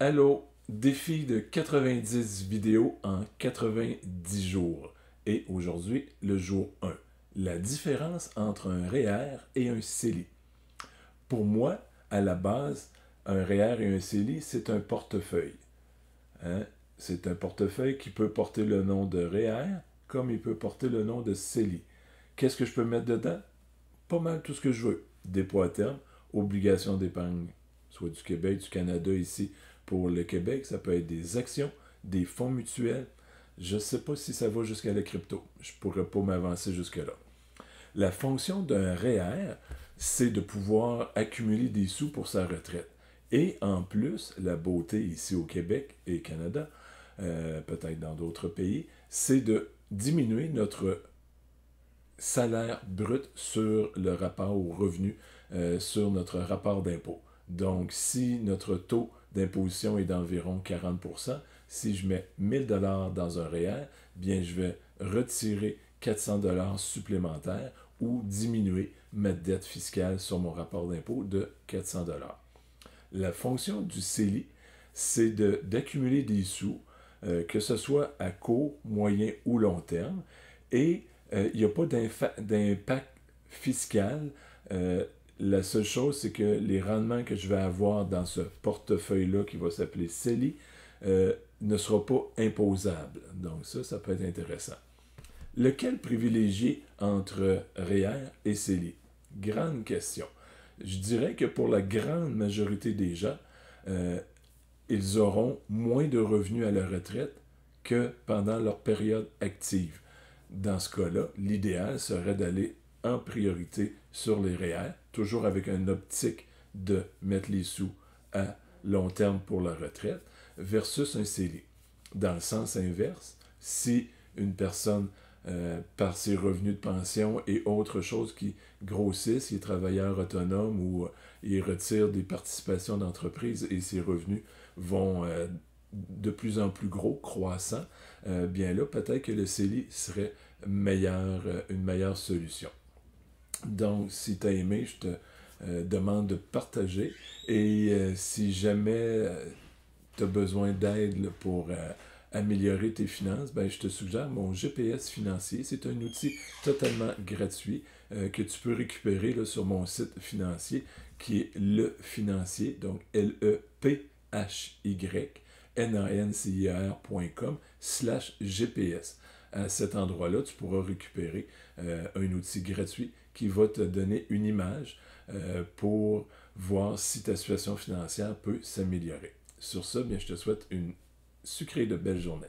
Allô, défi de 90 vidéos en 90 jours. Et aujourd'hui, le jour 1. La différence entre un REER et un CELI. Pour moi, à la base, un REER et un CELI, c'est un portefeuille. Hein? C'est un portefeuille qui peut porter le nom de REER comme il peut porter le nom de CELI. Qu'est-ce que je peux mettre dedans? Pas mal tout ce que je veux. Dépôt à terme, obligation d'épargne, soit du Québec, du Canada ici. Pour le Québec, ça peut être des actions, des fonds mutuels. Je ne sais pas si ça va jusqu'à la crypto. Je ne pourrais pas m'avancer jusque-là. La fonction d'un REER, c'est de pouvoir accumuler des sous pour sa retraite. Et en plus, la beauté ici au Québec et Canada, peut-être dans d'autres pays, c'est de diminuer notre salaire brut sur le rapport au revenu, sur notre rapport d'impôt. Donc, si notre taux d'imposition est d'environ 40%, si je mets 1000 dollars dans un REER, bien, je vais retirer 400 dollars supplémentaires ou diminuer ma dette fiscale sur mon rapport d'impôt de 400 dollars. La fonction du CELI, c'est d'accumuler des sous, que ce soit à court, moyen ou long terme, et il n'y a pas d'impact fiscal. La seule chose, c'est que les rendements que je vais avoir dans ce portefeuille-là, qui va s'appeler CELI, ne sera pas imposable. Donc ça peut être intéressant. Lequel privilégier entre REER et CELI? Grande question. Je dirais que pour la grande majorité des gens, ils auront moins de revenus à la retraite que pendant leur période active. Dans ce cas-là, l'idéal serait d'aller en priorité sur les REER, toujours avec une optique de mettre les sous à long terme pour la retraite, versus un CELI. Dans le sens inverse, si une personne, par ses revenus de pension et autres choses qui grossissent, il est travailleur autonome ou il retire des participations d'entreprise et ses revenus vont de plus en plus gros, croissants, bien là, peut-être que le CELI serait une meilleure solution. Donc, si tu as aimé, je te demande de partager. Et si jamais tu as besoin d'aide pour améliorer tes finances, ben, je te suggère mon GPS financier. C'est un outil totalement gratuit que tu peux récupérer là, sur mon site financier qui est Le Financier, donc lephynancier.com/GPS. À cet endroit-là, tu pourras récupérer un outil gratuit qui va te donner une image pour voir si ta situation financière peut s'améliorer. Sur ça, bien, je te souhaite une sucrée de belle journée.